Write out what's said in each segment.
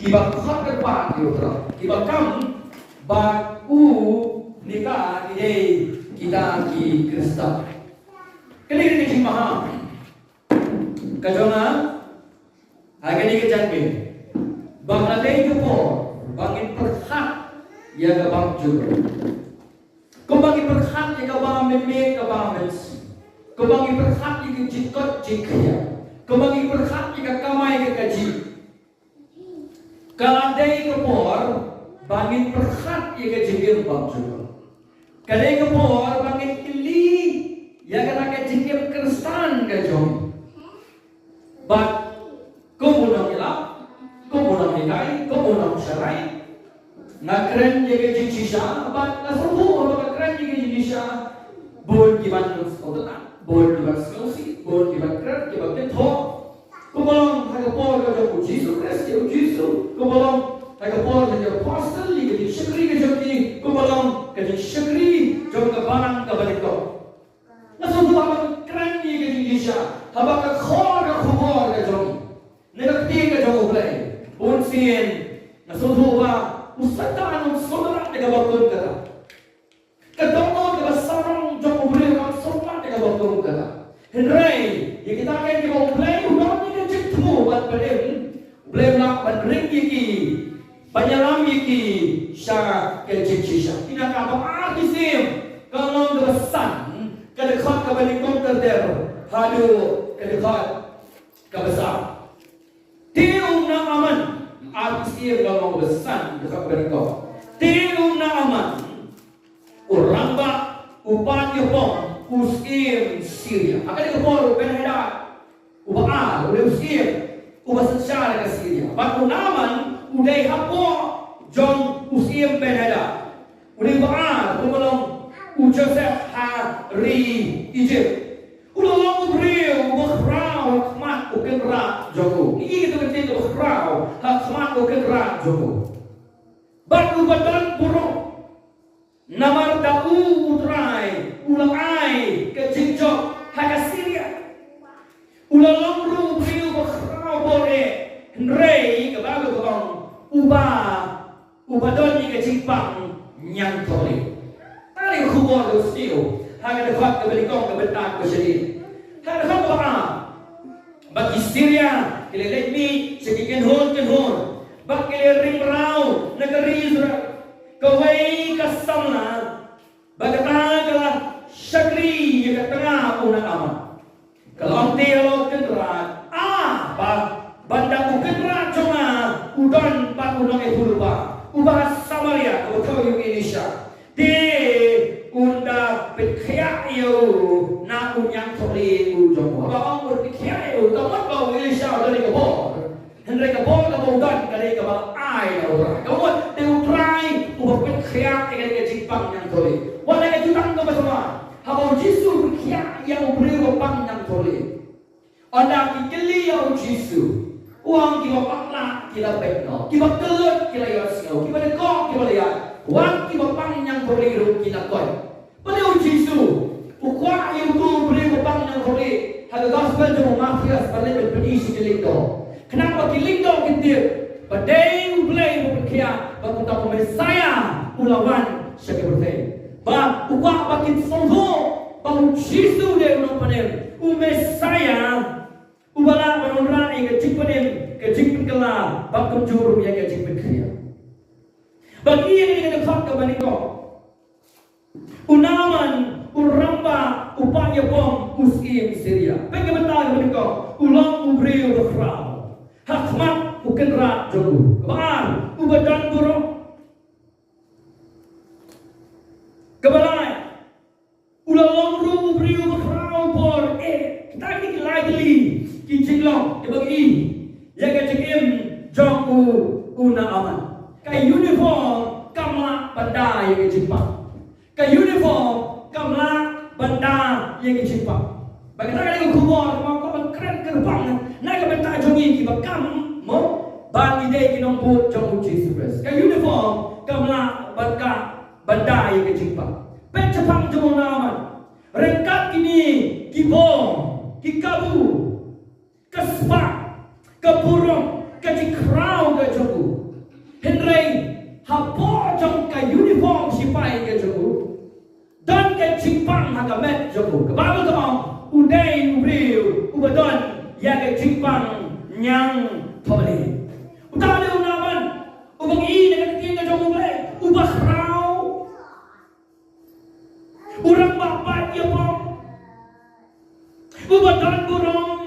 Kiba khot ke pa ki utro. Kiba kam ba u nika ide kita ki Krista. Kali ni maha. Kajona agani ke janbe. Bangladesh ko bangin perhat ya ga bang juga. Ko bangin perhat ya ga bang meme ga bang mes. Ko bangin perhat ya ga jikot jikya. Ko bangin perhat ya ga kamai ga kaji. Kadai kepor bangin perhat ya ke jengkel bang juga. Kadai kepor bangin kili ya ke nak jengkel Kristen ke jom. But kau bunang ilap, kau bunang nikai, kau bunang syarai. Nakren ya ke jengcisha, but nasruhu orang nakren ya ke jengcisha. Bol kiban nusautan, bol kiban skausi, bol kiban keren, kiban ketok. Kubalong hagapor ka jom Jisu Kristi o Jisu. Kubalong hagapor ka jom apostle ka jom syakri ka jom ni. Kubalong ka jom syakri jom ka barang ka balik ko. Nasundo habang kran ni ka jom Jisha. Habang ka khor ka khubor ka jom. Nagakti ka jom ublay. Unsin nasundo ba usatan ang sodara ka bakon ka ta. Kadongo ka basarong jom ublay ka sodara ka bakon ka ta. Henry, yang kita akan kita ublay buat berdem, boleh nak berdem yaki, banyalam yaki, syar kecil-kecil. Tidak apa arti sim, kalau kebesan, kedekat kebalik komputer, hadu kedekat kebesar. Tiung nak aman, arti sim kalau kebesan dekat balik kom. Tiung nak aman, orang bak upan yopong, uskim Syria. Akan dikepor benhedat. Ubah udah usir, ubah secara ke Syria. Batu naman udah hapo John usir benada. Udah ubah, ubalong Joseph hari Egypt. Udah long ubriu, ubah rau hakmat ukendra Joko. Ini kita berarti ubah rau hakmat ukendra Joko. Batu badan buruk. Namar dau utrai, ulang ai ke jinjok haga Syria. Ulalong ru priu bakrau bore Henry kebagu kong ubadon ni kecipang nyang toli. Tali kubor do stiu haga dekat kebelikong kebetak bersedih. Haga dekat apa? Bagi Syria kelelek mi sekian hon. Bagi ring rau negeri Israel. Kawai kasamna bagatagala syakri yang tengah unang aman. Kalau tiada kenderat, banda kenderat cuma udon pak udon itu lupa. Ubah Samaria atau Indonesia. Di unda berkaya yo nak unyang toli ujung. Abang berkaya yo, kamu bawa Indonesia dari kebor. Henry kebor udon dari kebor ai orang. Kamu try ubah berkaya dengan Jepang yang toli. Walau itu tangga bersama. Habang Jisu berkaya yang beri wapang yang toleh. Anda kikili yang Jisu. Uang kiba pakla kila pekno. Kiba kelut kila yosno. Kiba dekong kila liat. Uang kiba pang yang toleh ru kila koy. Pada Jisu. Ukwa yang tu beri wapang yang toleh. Haga gospel jemu mafias balik berpenisi kilingdo. Kenapa kilingdo kintir? Badai ublay berkaya. Bakuta Mesaya ulawan syakir berfay. Ba ukwa bakin songho bang Jisu de ulang panem Mesaya ubala menora ke jikpanem kala bang juru yang ke jikpan kriya bagi yang ini dekat ke baniko unaman uramba upaya bom uskim Syria bagi bentar baniko ulang ubriu berfrau hakmat ukendra jogu kebar ubadan buruk kebalai ulang ru briu berau bor kita ni lightly kijinglong dibagi ya ke cekim jong una aman kai uniform kamla banda ya ke Jepang kai uniform kamla banda ya ke Jepang bagi tak ada kubur mau kau keren kerbang naik ke benda jongi ki bakam mo bagi dek kinong but jong Jesus Christ kai uniform kamla banda ya ke Jepang Jepang jomong naman rengkat kini kibong kikabu kespak keburung kejikrau ke jogu Jipang hakamet joko. Kababal kamang uday ubriu ubadon yaga Jipang nyang thole. Utale unaman ubang i nagatiga joko ble ubah rau. Urang bapak ya pom. Ubadon burong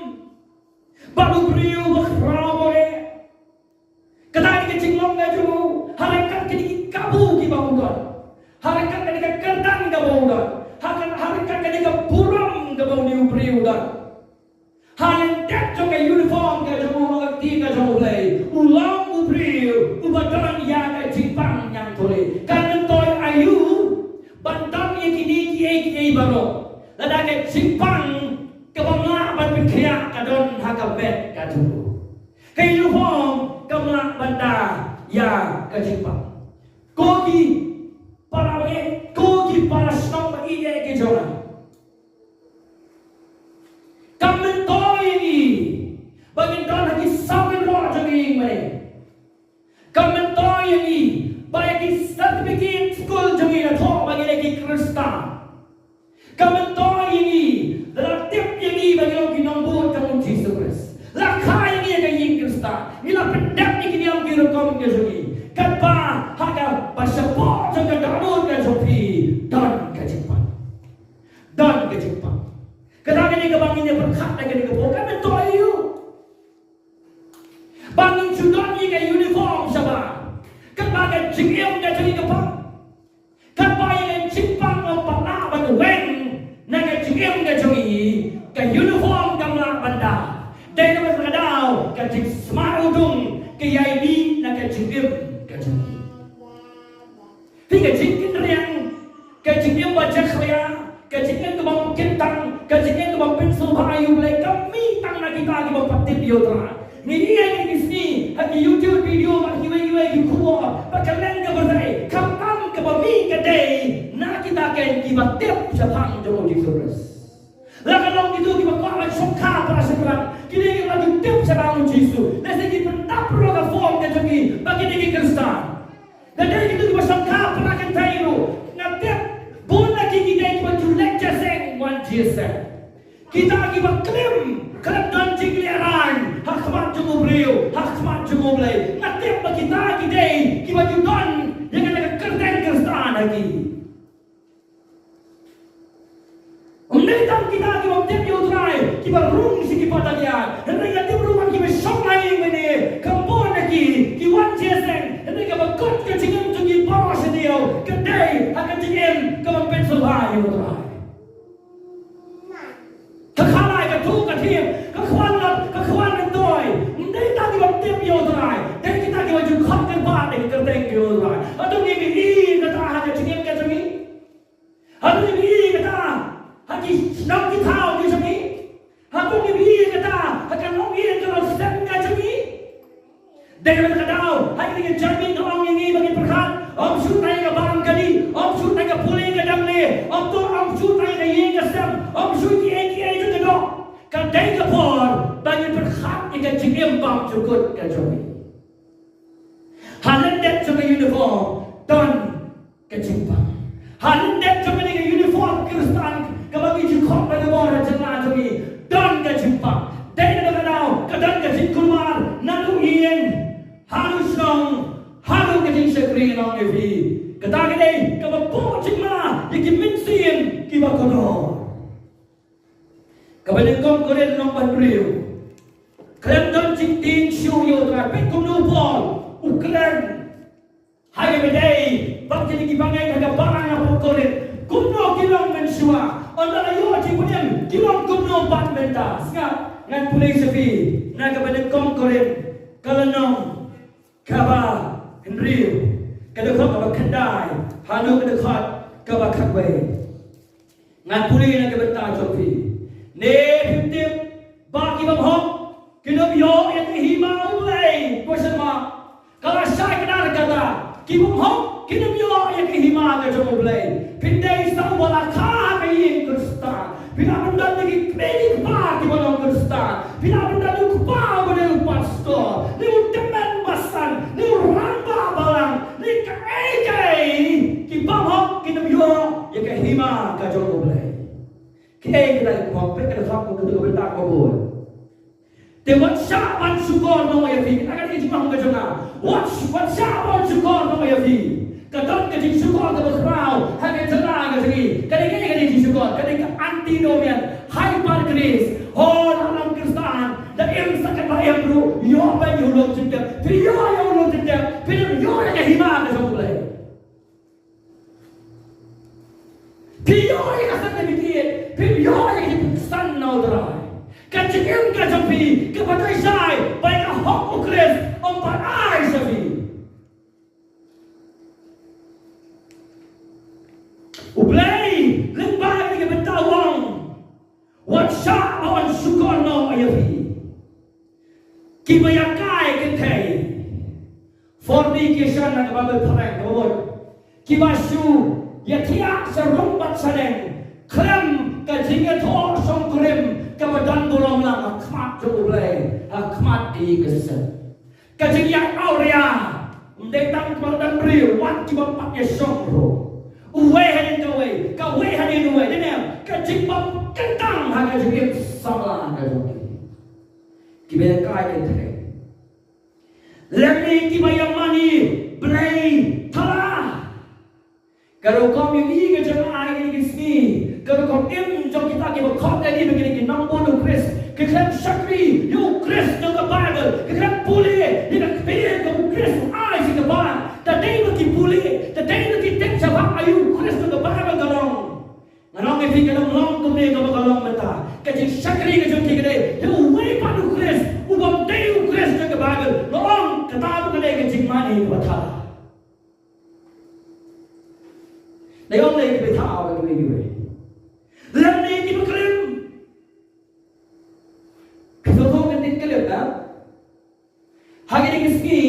balu briu ubah rau bore. Kadang ke cinglong ga joko harakat kini kabu ki bawudon. Harakat kini kerdang ga bawudon. Harakat kini burong ga bawu ni ubriu dan. Hal dat joko uniform ga joko magati ga joko ble. Ulang ubriu ubadon ya ga Jipang yang tole. Kan toy ayu bantam ye kini ki baro. Lada ga Jipang ke bangla ban pikya kadon hakabet ga joko. Ke uniform kamla banda ya ke Jipang. Kogi para senang iye ke jona. Kamen toy ni bagin don hagi sawen ro jagi mere. Kamen toy ni bagi certificate school jagi na tho bagi lagi Kristen. Kamen toy ni dalam tip yang ni bagi lo kinombo kamu Jesus Christ. Lakha yang ni ke yin Kristen. Ila pendap ni kini am kiro kom ke jagi. Kapa haga pasapo jaga darut ke jopi don ke Jipang. Don ke Jipang. Kadang ni ke bangin dia berkat lagi ni ke bukan betul ayu. Bangin sudah ni ke uniform siapa? Kepada jingim ke jadi ke pang. Kapa yang Jipang apa nak bagi weng nak ke jingim ke jadi ke uniform kamla banda. Dan nama terkadau ke jing semarudung ke yaini nak ke jingim ke jadi. Tiga jingim riang ke jingim wajah kaya ke jingim ke bang kentang ke jingim ke bang pensul bayu mulai kami tang nak kita lagi berpatip yotra. Ni dia ni sini hati YouTube video mak hiwai kuat bakalan ke berdai kampang ke bami ke day nak kita akan kibatip sepang jauh di surus. Lah kalau gitu kita kawan sokha para sekarang kini kita lagi tip sepang Yesus. Nasi kita pendapro ke form ke jadi bagi diri Kristen. Dan dari itu kita sokha para kan tayo ngatip bola kita julek jaseng wan Jesus. Kita lagi berklaim kerana jingleran hakmat jumubriu hakmat jumublai ngatip bagi kita judon yang ada kerden Kristen lagi. Umnetam kita lagi waktu diutrai kita rung si kita dia hendak kita beruang kita sok lain ini kampung lagi kita jaseng hendak kita berkot ke jingem tugi bawa sedio kedai akan jingem kamu pensel hai utrai. Kekalai ke tu ke tiap kekuatan toy. Mendai tadi waktu dia utrai. Dan kita di wajib khotkan pada kita tengok utrai. Atau ni kata hanya cingin ke sini. Atau ni kata hanya nak kita di sini. Atau ni kata akan mungkin kalau sedang ke sini. Dan kita tahu hanya dengan jamin orang ini bagi berkat. Om shoot naik ke barang kali. Om shoot naik ke pulih ke damle. Om shoot naik ke yang ke sem. Om shoot ki itu ke dok. Kadai ke por bagi berkat yang jingim bang cukup ke jomi. Halendet juga uniform don ke Jipang. Halendet juga dengan uniform Kristen kebagi cukup pada bawah jenah jomi don ke Jipang. Dan kita tahu kadang ke Jingkulmar nalu ien harus dong harus ke Jing sekri nong evi. Kadang ini kebawa jingma yang minsin kibakono. Kabalang kong koren nong bandriu. Kalian don jingting siu yo trapet kumnu pol. Ukran. Hari bedai. Bang jadi kibangai kaga barang apa koren. Kumnu kilong mensua. Onda ayo cipunyam kilong kumnu bat menta. Sengap ngan pulai sepi. Na kabalang kong koren. Kalau nong kaba hendriu. Kadakot kaba kendai. Hanu kadakot kaba kakwe. Ngan pulai na kabenta jopi. Ne himtip bagi bamhok kinab yo yang hima ulai question mark kalau saya kenal kata kibamhok kinab yo yang hima ke jom ulai pindai sang wala kha ke yin Kristen bila benda lagi kredit pa ki bolong Kristen bila benda lu pa boleh pastor ni teman basan ni ramba balang ni kai ki bamhok kinab yo yang hima ke jom ulai kita mau kita sama kita berita kabur. Dewan siapa syukur nama ya fi kita kan kita cuma ngomong jangan. What siapa syukur nama ya fi. Kadang kita syukur kita berkerau, hanya tenang lagi. Kadang kita syukur, kadang antinomian, hyper grace. Oh dalam Kristen, dan yang sakit bayang bro, yo bayang ulung cinta, yo ulung cinta, yo yang hilang ke sebelah. Yo yang kasar demikian, yo yang Kristen naudrai. Kecil kecil kepada saya, baik hak ukres, empat ai sahaja. Ublay, lembah yang bertawang, wansyak awan syukur no ayafi. Kibayakai kentai, fornication nak babel perang kabur. Kibasyu, ya tiak serumbat sadeng, krem kajinga thor song krem. Kemudian golong lang akmat jublay, akmat di kesan. Kajingan aurea, mendetang kemudian beri, wat kibapak ya songro. Uwe hadin kawe hadin uwe, dene kajibam kentang haga jibim samlan kajoki. Kibaya kai kentai. Lemni kibaya mani bray thala. Kalau kau mimi kejangan ini kisni. Kalau kau jom kita berkhot lagi begini nombor tu Chris, kita syakri, you Chris dalam Bible, kita boleh, kita pilih kamu Chris, I sih the Bible, tadi bagi boleh, tadi bagi tak siapa ayu Chris dalam Bible kalong, ngalong itu kalong long tu ni kamu kalong mata, kecik syakri kecik kita, you way padu Chris, ubam tayu Chris dalam Bible, long kata tu kita kecik mani kata, Leong lagi kita awak begini. Lemni di berkelim. Kesohong ketik kelim tak? Hari ini keski,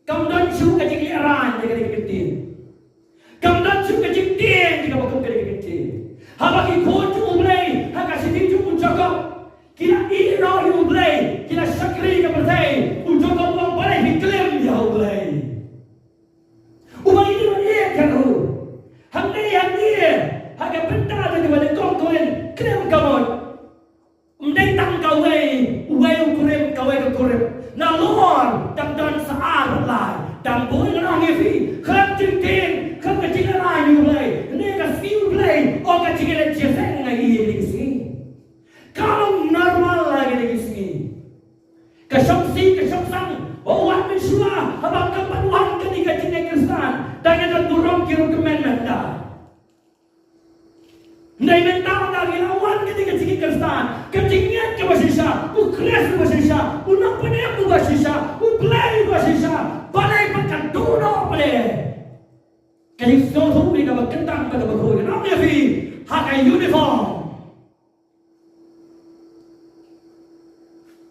kamdan cu kecik liaran jika diketin. Kamdan cu kecik tiang jika bakal diketin. Habaki kocu ulay, haka siti cu ucakap. Kila iro ulay, kila syakri kepercayai. Ucakap uang balai hiklim ya ulay. Ubah ini mana kan hu? Hamdi. Haga benda tu kepada kongkoen krem kamon. Mendetang kawe ukurem kawe ukurem. Na Lord dan saat lai dan boleh orang ini kerap cincin kerap cincin lai ulai. Ni kasih ulai, orang cincin cincin lagi ni sini. Kalau normal lagi ni sini. Kesomsang, orang mensua, abang kepaduan ketika cincin Kristen dan yang turun kira kemen dah. Nai mentang lagi lawan ketika cikgu Kristen, kecingat ke basisa, ukres ke basisa, unang penem ke basisa, uplay ke basisa, balai pakan tuno balai. Kedik sohu ni kalau kentang pada berkoi, namanya fi hakai uniform,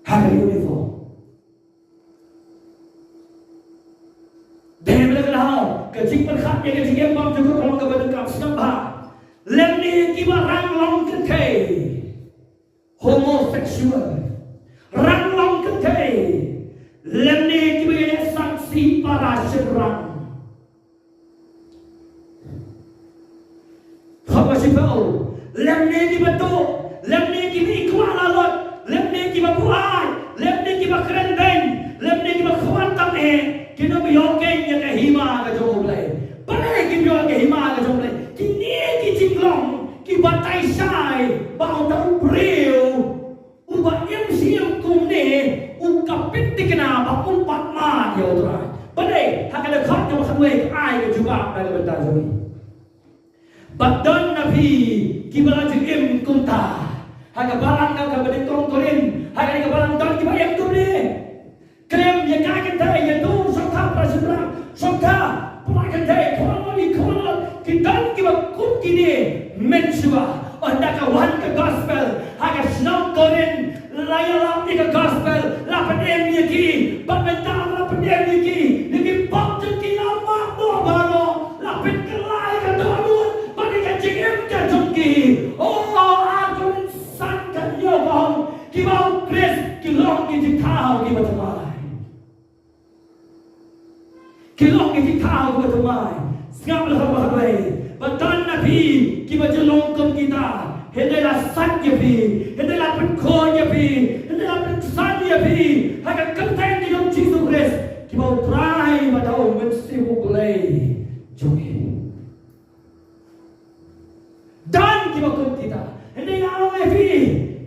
hakai uniform. Deh berkenal, kecik berkat yang kecik yang bang juga kalau kepada kau sembah. Lemni kiba ranglong kentai homoseksual ranglong kentai lemni kiba yang saksi para serang apa sih bau lemni kiba tu lemni kiba ikuan alot lemni kiba buat lemni kiba keren ben lemni kiba kawan tamhe kena biokeng yang hima ke jomblay pada kiba ke hima ke jomblay kini cinglong kibatai sai bau tahu breu ubah siam kumne ukapit tikna ba umpat ma ya utrai badai hakala khat ke makhwe ai ke juga pada bentar sini badan nabi kibala jim kunta haga barang ka kabade tongkorin haga ka barang don kibayang tumne krem ya kaget tai ya tu sokha prasudra sokha pemakan tai koloni kitan kiba kini mensua anda kawan ke gospel haga snap korin layalap ni ke gospel lapan emyaki pagmentang lapan emyaki niki pop jeki lama baro lapit kelai ke tuan bagi ke jingem ke jongki oh aku san kan yo bang kibau kris kilong ki kau ki batamai kilong ki kau ki batamai ngap lah bahai Batan Nabi kiba jelongkam kita hendak san je pi, hendak berkon je pi, hendak bersan je pi, akan kentang di dalam Yesus Kristus. Kita try batau mesti boleh jogi. Dan kita kita hendak awak pi,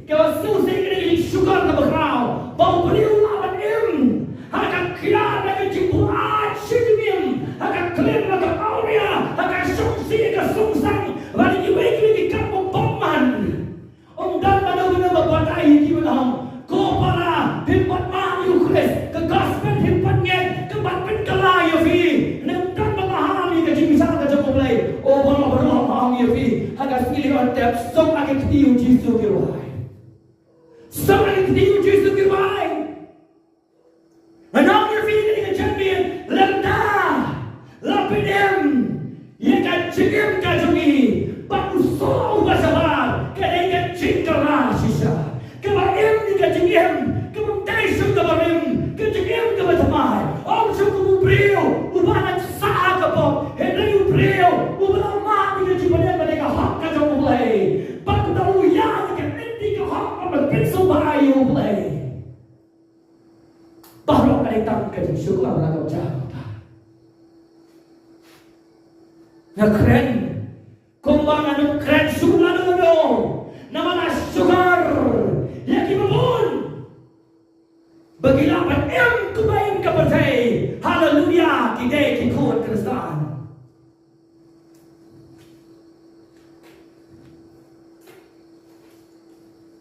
kita susah kita syukur kepada Kau. Bau beliau lawan akan kira dengan jibu asyidimim, akan klaim dengan aulia, akan sungsi dengan sungsang, balik iweki di kampung paman. Dan mana berbatai di mana kau para himpat mahu Kris, ke gospel himpatnya, ke batpen kelai fi, dan memahami ke jibu sana ke jamu mulai. Oh bala memahami fi, akan pilih antep, sok akan ketiup Yesus kirwai, sok akan ketiup Yesus kirwai. Menang yang fikir dengan cermin rendah, lapidem, ia kan cegim kajungi, baru sol basabar, kadang kan cingkara sisa, kebaim ni kajungim, kebentai sung kebarim, kajungim kebatamai, om sung kebubriu, ubanan sah kepop, henry ubriu, ubanan mati kejibanan mereka hak kajung mulai, baku tahu yang kendi kehak amat pinsu bahayu mulai. Baru ada tangkap syukur Allah kau jaga. Nak keren, kumbangan keren syukur dulu. Nama syukur, yang kita pun bagilah yang kubaim kepercay. Haleluya, kita ikut Kristus.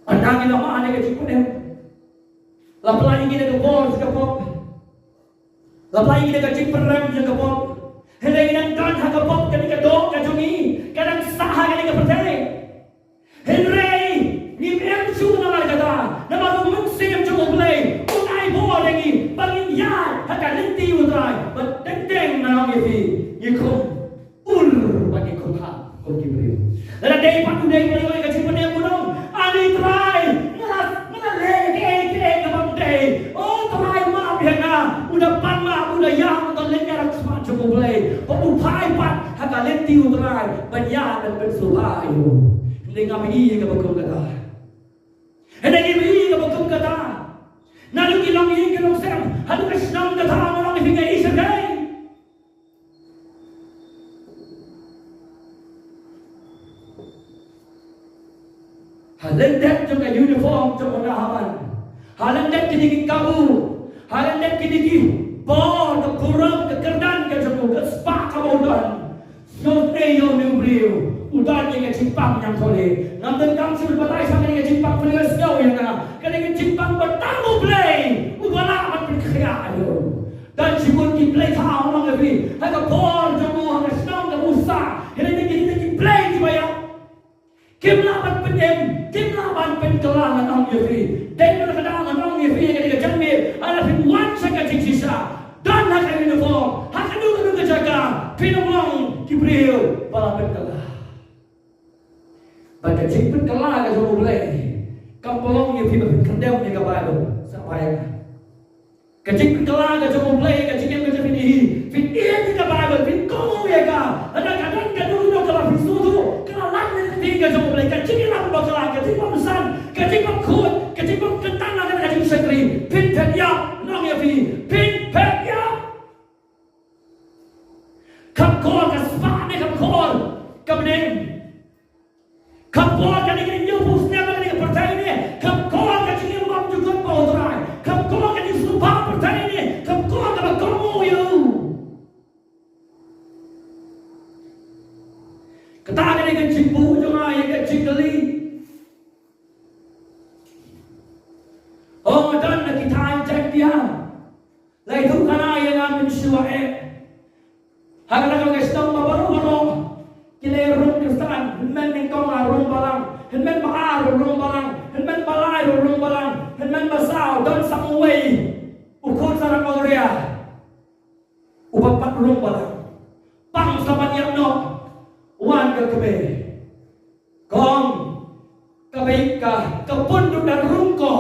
Anak kita mana kita ikut Lapalagi kita ke bos ke pop, lapalagi kita ke ciperem je ke pop, hendak kita kan hak ke pop kan kita dok kajungi, kadang sah kan kita percaya. Henry, ni emsu nama kata, nama tu mungkin cuma boleh, unai bol lagi, bangin ya, hak lenti utrai, berdeng nama ye, ye kom, bagi kom ha, kom kibri. Lalu day patu day boleh ke ciperem munong, ani try, udah panma, udah yang untuk lenyap semua cukup boleh. Pemupai pat, haka lenti utrai, banyak dan bersuhayu. Hindi ngami ke bakum kata. Hindi ngami ke bakum kata. Nalu kilong iya kilong sem, hadu kesenang kata orang hingga isa kay. Halendet juga uniform juga nahaman. Halendet kini kabu. Halendet kini bor ke kurang ke kerdan ke jemu ke spak ke bodan. Sote yo nibriu. Udan yang cimpang yang soleh. Nampak kamu sebelum batai sama yang cimpang boleh sejauh yang na. Kerana cimpang bertamu play. Ubala amat berkaya yo. Dan cipun ki play kau orang lebih. Hanya bor jemu hanya senang ke musa. Kerana kita play di bayar. Kimlaban pendem, kimlaban pentolangan orang lebih. Dan berkedangan orang lebih yang kita jambil. Ada firman sangat sisa. Dan hak uniform. Hak dulu jaga. Pinamong kibriu bala pentolangan. Baca ciput kelah ke semua boleh. Kampung yang kita kendam yang kebaru sampai. Keciput kelah ke semua boleh. Keciput ke semua ini. Fit ini kebaru. Fit kau ya ka. Ada kadang kadang kalau fit sudu. Kalau lain tiga semua boleh. Keciput apa bakalan. Keciput pesan. Keciput kod. Keciput kentang akan keciput sekri. Fit petiap. Nong ya fit. Fit petiap. Kapkor kaspa ni kapkor. Kemudian. Kapkor kan ini nyuruh setiap kali percaya ini. Kapkor kan ini mampu juga bodoh. Kapkor kan ini sumpah percaya ini. Kapkor kan kamu yo. Katakan ini kan cipu juga yang kan cikeli. Oh dan kita cek dia. Lai tu kana yang amin suae. Hagana kalau kestam baru. Kile rum kristan, henmen nengkong rum balang, henmen baar rum balang, henmen balai rum balang, henmen basau dan samuai, ukur sarang Korea, upapat rum balang, pang saban yang no, wan ke kebe, kong, kebika, kepunduk dan rungko,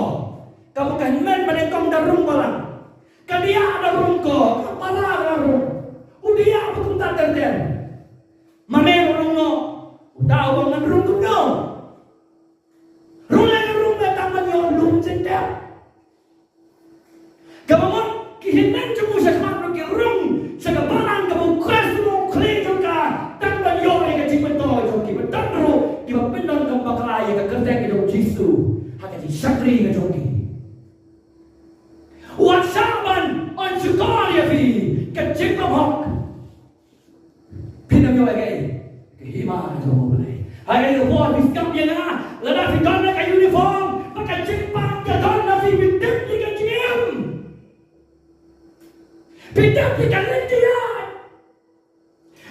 kamu kan henmen menengkong dan rum balang, kadia ada rungko, kapala ada rum, udia betul tak terden. Mamero no, tahu dengan rungkut no. kecil mahok. Pinam yo lagi. Hima jo boleh. Hari ini buat biskam dia na, lada fikon na ka uniform, pakai jepang ka don na fi bidip ni ka jim. Bidip ni ka lendia.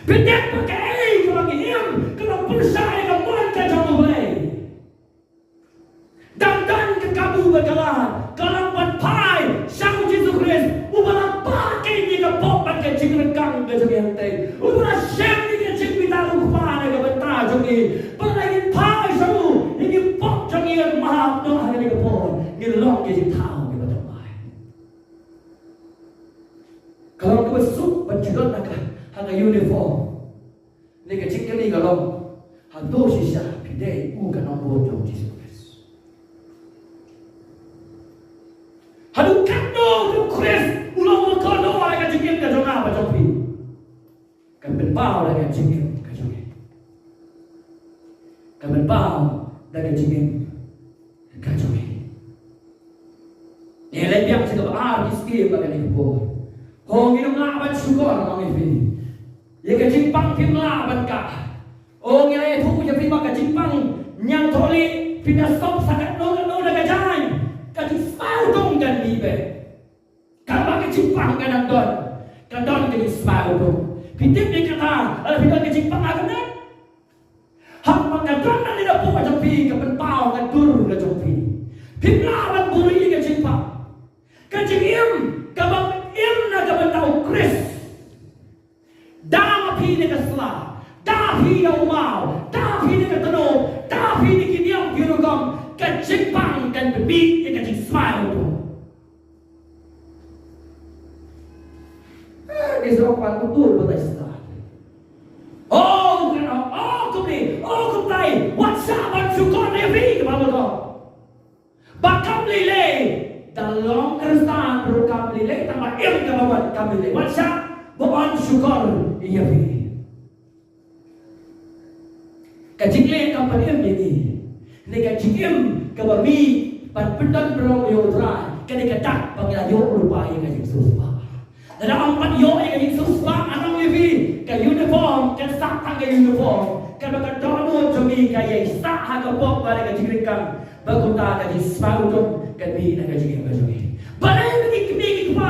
Bidip pakai ka magihim, kalau pulsa ka buat ka jo boleh. Dan ke kabu berjalan, kalau pai, sang Yesus Kristus, ubah pakai ni ke pop pakai cikrekang ke jemian teh, ubah sem ni ke cikbita lupa ni ke bentar jemi, pernah pai salu, ini pop jemian mahal tu hari ni ke pop, ni lok ke tahu ke betul pai. Kalau ke besuk berjalan nak hanga uniform, ni ke cikli kalau hado sisa pidai bukan nombor jom Yesus. Hadu kando tu Kris ulang kando orang yang jengkel ke jona macam ni. Kan berbau dengan jengkel ke jona. Kan berbau dengan jengkel ke jona. Ni lagi yang cakap di setiap bagian ini pun. Hong ini melawan syukur orang ini. Ia ke Jepang pergi melawan kah. Hong ini tu punya prima ke Jepang yang toli pindah stop sangat nol ke jalan. Kati smile dong kan libe. Kalau ke Jepang kan don ke smile dong. Pitip ni kata, kalau pitip ke Jepang akan nak. Hak makan don ni dah pun macam pi ke pentau kan tur ke jopi. Pimlawan buru ini ke Jepang. Kecim, kabang im na ke pentau Kris. Dah pi ni ke selah, dah pi ke umau, dah pi ni ke tenung, dah pi ni ke diam kirugam. Ke Jepang kan bebi dia kecil smile tu. Dia seorang betul betul istirahat. Oh kumai, WhatsApp syukur levi ke bawah tu. Bakam lele, dalam kerstan berukam lele tambah ke bawah kam lele. WhatsApp bukan syukur levi. Kecil company ini. Nega jikim kabami pan pendan berong yo dra kene kadak bangya yo rupa yang Yesus ba dan ampan yo yang Yesus ba anang levi ka uniform kan sakta ka uniform kan baka dono jomi ka ye sa ha ka pok bare ka jikrikan baguta ka di spautum kan bi na ka jikim ka jomi bare ni kimi ki pa